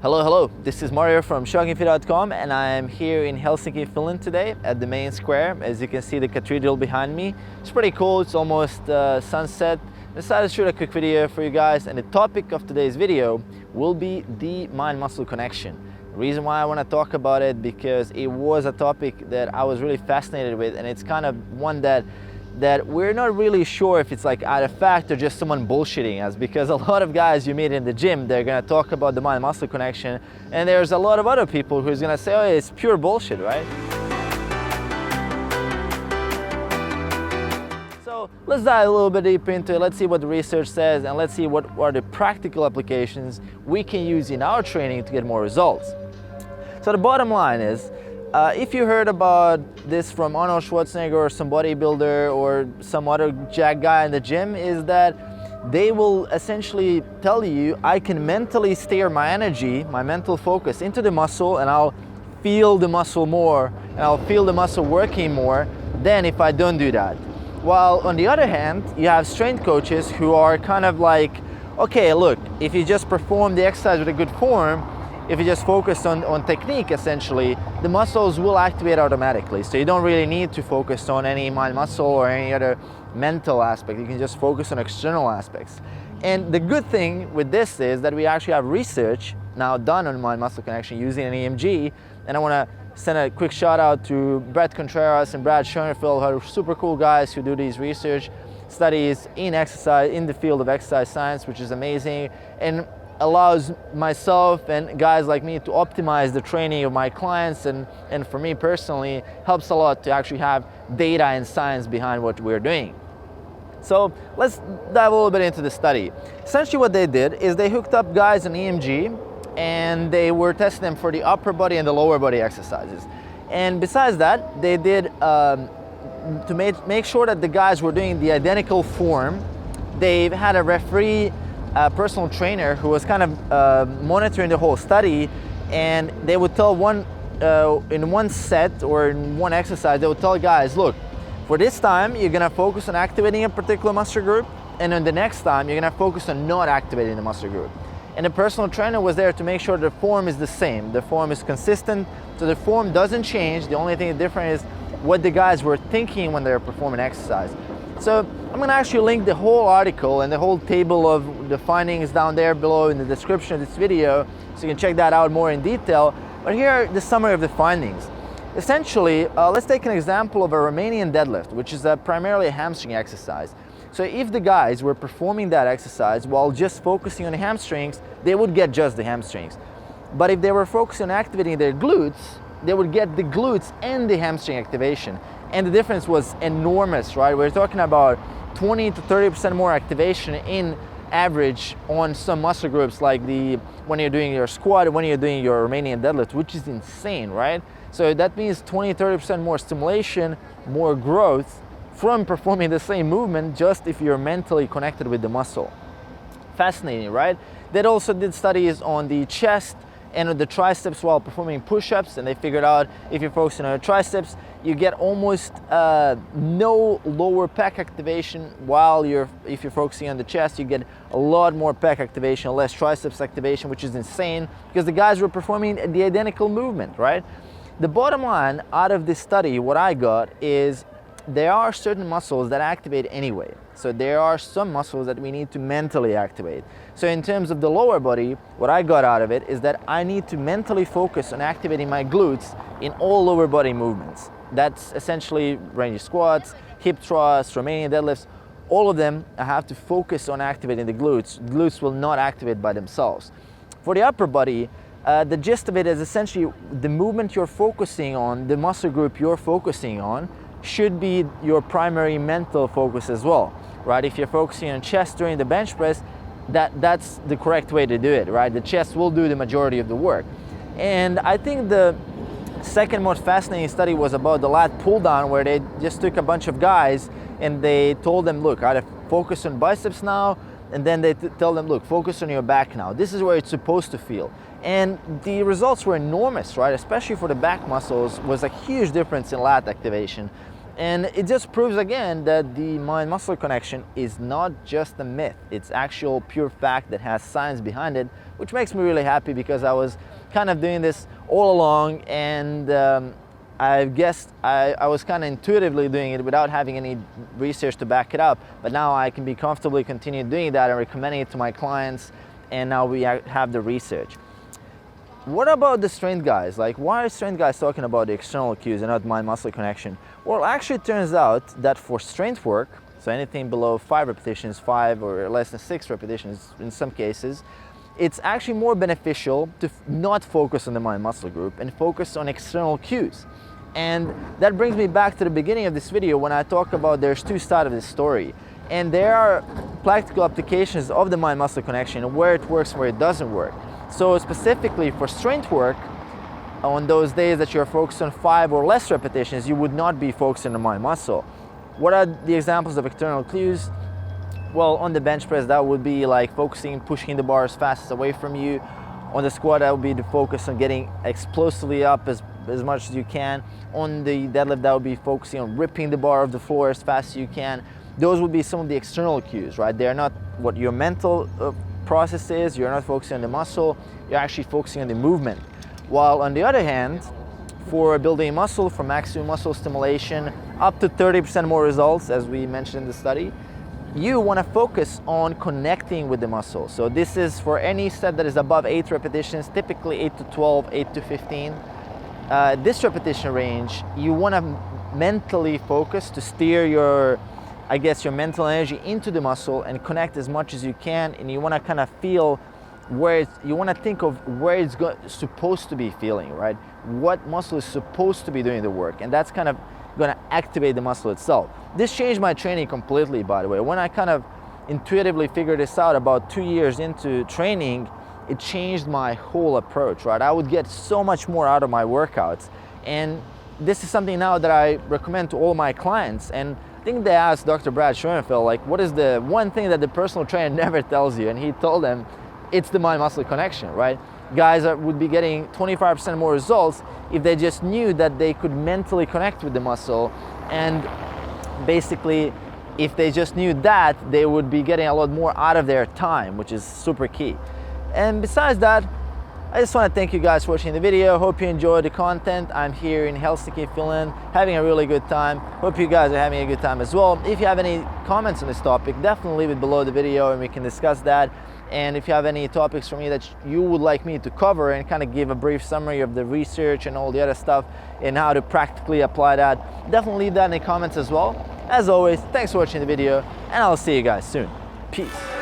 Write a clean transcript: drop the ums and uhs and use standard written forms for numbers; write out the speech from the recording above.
Hello, this is Mario from ShockingFit.com and I'm here in Helsinki, Finland today at the main square. As you can see, the cathedral behind me. It's pretty cool, it's almost sunset. I decided to shoot a quick video for you guys, and the topic of today's video will be the mind-muscle connection. The reason why I want to talk about it because it was a topic that I was really fascinated with, and it's kind of one that we're not really sure if it's like out of fact or just someone bullshitting us, because a lot of guys you meet in the gym, they're gonna talk about the mind-muscle connection, and there's a lot of other people who's gonna say, oh, it's pure bullshit, right? So let's dive a little bit deeper into it. Let's see what the research says, and let's see what are the practical applications we can use in our training to get more results. So the bottom line is, if you heard about this from Arnold Schwarzenegger or some bodybuilder or some other jack guy in the gym, is that they will essentially tell you, I can mentally steer my energy, my mental focus into the muscle, and I'll feel the muscle more, and I'll feel the muscle working more than if I don't do that. While on the other hand, you have strength coaches who are kind of like, okay, look, if you just perform the exercise with a good form, if you just focus on technique, essentially, the muscles will activate automatically. So you don't really need to focus on any mind muscle or any other mental aspect. You can just focus on external aspects. And the good thing with this is that we actually have research now done on mind muscle connection using an EMG. And I want to send a quick shout out to Brett Contreras and Brad Schoenfeld, who are super cool guys who do these research studies in exercise, in the field of exercise science, which is amazing. And allows myself and guys like me to optimize the training of my clients, and for me personally helps a lot to actually have data and science behind what we're doing. So let's dive a little bit into the study. Essentially what they did is they hooked up guys on EMG and they were testing them for the upper body and the lower body exercises. And besides that, they did to make sure that the guys were doing the identical form, they had a referee, a personal trainer who was kind of monitoring the whole study, and they would tell in one set or in one exercise, they would tell guys, look, for this time you're gonna focus on activating a particular muscle group, and then the next time you're gonna focus on not activating the muscle group. And the personal trainer was there to make sure the form is the same, the form is consistent, so the form doesn't change. The only thing different is what the guys were thinking when they were performing exercise. So I'm going to actually link the whole article and the whole table of the findings down there below in the description of this video, so you can check that out more in detail. But here are the summary of the findings. Essentially, let's take an example of a Romanian deadlift, which is primarily a hamstring exercise. So if the guys were performing that exercise while just focusing on the hamstrings, they would get just the hamstrings. But if they were focusing on activating their glutes, they would get the glutes and the hamstring activation. And the difference was enormous, right? We're talking about 20 to 30% more activation in average on some muscle groups, like when you're doing your squat, when you're doing your Romanian deadlift, which is insane, right? So that means 20-30% more stimulation, more growth from performing the same movement, just if you're mentally connected with the muscle. Fascinating, right? They also did studies on the chest and on the triceps while performing push-ups, and they figured out if you're focusing on your triceps, you get almost no lower pec activation, while if you're focusing on the chest, you get a lot more pec activation, less triceps activation, which is insane because the guys were performing the identical movement, right? The bottom line out of this study, what I got is there are certain muscles that activate anyway. So there are some muscles that we need to mentally activate. So in terms of the lower body, what I got out of it is that I need to mentally focus on activating my glutes in all lower body movements. That's essentially range squats, hip thrusts, Romanian deadlifts, all of them I have to focus on activating the glutes. Glutes will not activate by themselves. For the upper body, the gist of it is essentially the movement you're focusing on, the muscle group you're focusing on, should be your primary mental focus as well, right? If you're focusing on chest during the bench press, that's the correct way to do it, right? The chest will do the majority of the work. And I think the second most fascinating study was about the lat pull down, where they just took a bunch of guys and they told them, look, I focus on biceps now, and then they tell them, look, focus on your back now. This is where it's supposed to feel. And the results were enormous, right? Especially for the back muscles, was a huge difference in lat activation. And it just proves again that the mind-muscle connection is not just a myth. It's actual pure fact that has science behind it, which makes me really happy because I was kind of doing this all along, and I guess I was kind of intuitively doing it without having any research to back it up. But now I can be comfortably continue doing that and recommending it to my clients, and now we have the research. What about the strength guys? Like, why are strength guys talking about the external cues and not mind-muscle connection? Well, actually it turns out that for strength work, so anything below 5 repetitions, 5 or less than 6 repetitions in some cases, it's actually more beneficial to not focus on the mind-muscle group and focus on external cues. And that brings me back to the beginning of this video when I talk about there's two sides of this story. And there are practical applications of the mind-muscle connection, where it works, where it doesn't work. So specifically for strength work, on those days that you're focused on 5 or less repetitions, you would not be focused on the mind muscle. What are the examples of external cues? Well, on the bench press, that would be like focusing, pushing the bar as fast as away from you. On the squat, that would be the focus on getting explosively up as much as you can. On the deadlift, that would be focusing on ripping the bar off the floor as fast as you can. Those would be some of the external cues, right? They're not what your mental process is. You're not focusing on the muscle, you're actually focusing on the movement. While on the other hand, for building muscle, for maximum muscle stimulation, up to 30% more results, as we mentioned in the study, you want to focus on connecting with the muscle. So this is for any set that is above 8 repetitions, typically 8 to 12, 8 to 15. This repetition range, you want to mentally focus to steer your mental energy into the muscle and connect as much as you can, and you want to kind of feel where you want to think of where it's supposed to be feeling, right? What muscle is supposed to be doing the work, and that's kind of going to activate the muscle itself. This changed my training completely, by the way. When I kind of intuitively figured this out about 2 years into training, it changed my whole approach, right? I would get so much more out of my workouts, and this is something now that I recommend to all my clients. And I think they asked Dr. Brad Schoenfeld, like, what is the one thing that the personal trainer never tells you? And he told them, it's the mind-muscle connection, right? Guys would be getting 25% more results if they just knew that they could mentally connect with the muscle. And basically, if they just knew that, they would be getting a lot more out of their time, which is super key. And besides that, I just want to thank you guys for watching the video. Hope you enjoyed the content. I'm here in Helsinki, Finland, having a really good time. Hope you guys are having a good time as well. If you have any comments on this topic, definitely leave it below the video and we can discuss that. And if you have any topics for me that you would like me to cover and kind of give a brief summary of the research and all the other stuff and how to practically apply that, definitely leave that in the comments as well. As always, thanks for watching the video, and I'll see you guys soon. Peace.